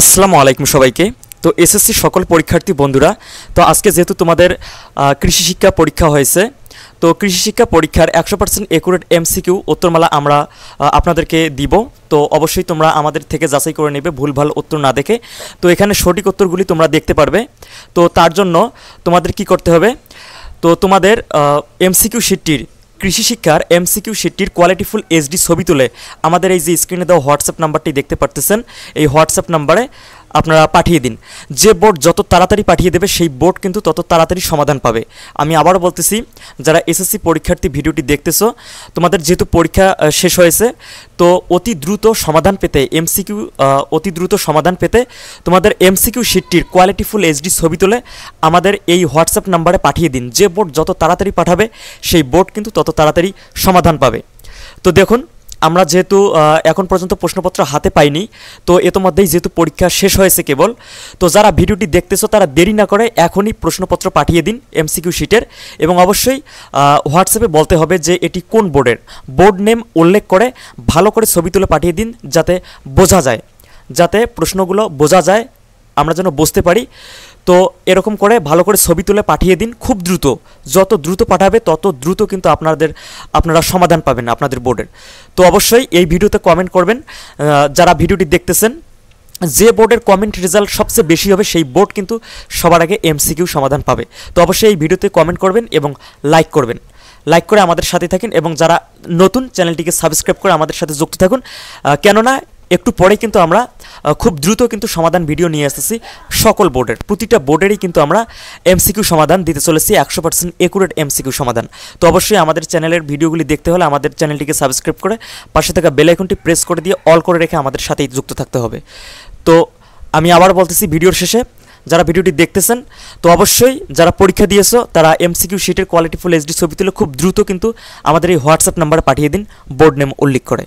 আসসালামু আলাইকুম সবাইকে। তো এসএসসি সকল পরীক্ষার্থী বন্ধুরা, তো আজকে যেহেতু তোমাদের কৃষি শিক্ষা পরীক্ষা হয়েছে, তো কৃষি শিক্ষা পরীক্ষার 100% একুরেট এমসিকিউ উত্তরমালা আমরা আপনাদেরকে দিব। তো অবশ্যই তোমরা আমাদের থেকে যাচাই করে নেবে ভুলভাল উত্তর না দেখে। তো এখানে সঠিক উত্তরগুলি তোমরা দেখতে পারবে। তো তার জন্য তোমাদের কি করতে হবে, তো তোমাদের এমসিকিউ শিটটির কৃষি শিক্ষার এমসিকিউ শিটটির কোয়ালিটিফুল এইচডি ছবি তুলে আমাদের এই যে স্ক্রিনে দেওয়া হোয়াটসঅ্যাপ নাম্বারটি দেখতে পারতেছেন, এই হোয়াটসঅ্যাপ নাম্বারে আপনারা পাঠিয়ে দিন। যে বোর্ড যত তাড়াতাড়ি পাঠিয়ে দেবে সেই বোর্ড কিন্তু তত তাড়াতাড়ি সমাধান পাবে। আমি আবারও বলতেছি, যারা এসএসসি পরীক্ষার্থী ভিডিওটি দেখতেছো, তোমাদের যেহেতু পরীক্ষা শেষ হয়েছে, তো অতি দ্রুত সমাধান পেতে অতি দ্রুত সমাধান পেতে তোমাদের এমসিকিউ শিটটির কোয়ালিটিফুল এইচডি ছবি তুলে আমাদের এই হোয়াটসঅ্যাপ নাম্বারে পাঠিয়ে দিন। যে বোর্ড যত তাড়াতাড়ি পাঠাবে সেই বোর্ড কিন্তু তত তাড়াতাড়ি সমাধান পাবে। তো দেখুন, আমরা যেহেতু এখন পর্যন্ত প্রশ্নপত্র হাতে পাইনি, তো ইতোমধ্যেই যেহেতু পরীক্ষা শেষ হয়েছে কেবল, তো যারা ভিডিওটি দেখতেছো তারা দেরি না করে এখনই প্রশ্নপত্র পাঠিয়ে দিন এমসিকিউ শিটের, এবং অবশ্যই হোয়াটসঅ্যাপে বলতে হবে যে এটি কোন বোর্ডের, বোর্ড নেম উল্লেখ করে ভালো করে ছবি তুলে পাঠিয়ে দিন, যাতে বোঝা যায়, যাতে প্রশ্নগুলো বোঝা যায়, আমরা যেন বুঝতে পারি। তো এরকম করে ভালো করে ছবি তুলে পাঠিয়ে দিন খুব দ্রুত। যত দ্রুত পাঠাবে তত দ্রুত কিন্তু আপনারা সমাধান পাবেন আপনাদের বোর্ডের। তো অবশ্যই এই ভিডিওতে কমেন্ট করবেন যারা ভিডিওটি দেখতেছেন, যে বোর্ডের কমেন্ট রেজাল্ট সবচেয়ে বেশি হবে সেই বোর্ড কিন্তু সবার আগে এমসিকিউ সমাধান পাবে। তো অবশ্যই এই ভিডিওতে কমেন্ট করবেন এবং লাইক করবেন, লাইক করে আমাদের সাথে থাকেন, এবং যারা নতুন চ্যানেলটিকে সাবস্ক্রাইব করে আমাদের সাথে যুক্ত থাকুন, কেননা একটু পরে কিন্তু আমরা খুব দ্রুত কিন্তু সমাধান ভিডিও নিয়ে আসতেছি সকল বোর্ডের, প্রতিটা বোর্ডেরই কিন্তু আমরা এমসিকিউ সমাধান দিতে চলেছি, 100% একুরেট এমসিকিউ সমাধান। তো অবশ্যই আমাদের চ্যানেলের ভিডিওগুলি দেখতে হলে আমাদের চ্যানেলটিকে সাবস্ক্রাইব করে পাশে থাকা বেল আইকনটি প্রেস করে দিয়ে অল করে রেখে আমাদের সাথেই যুক্ত থাকতে হবে। তো আমি আবার বলতেছি ভিডিওর শেষে, যারা ভিডিওটি দেখতেছেন, তো অবশ্যই যারা পরীক্ষা দিয়েছো তারা এমসিকিউ শিটের কোয়ালিটিফুল এইচডি ছবি তুলে খুব দ্রুত কিন্তু আমাদের এই হোয়াটসঅ্যাপ নাম্বারে পাঠিয়ে দিন বোর্ড নেম উল্লেখ করে।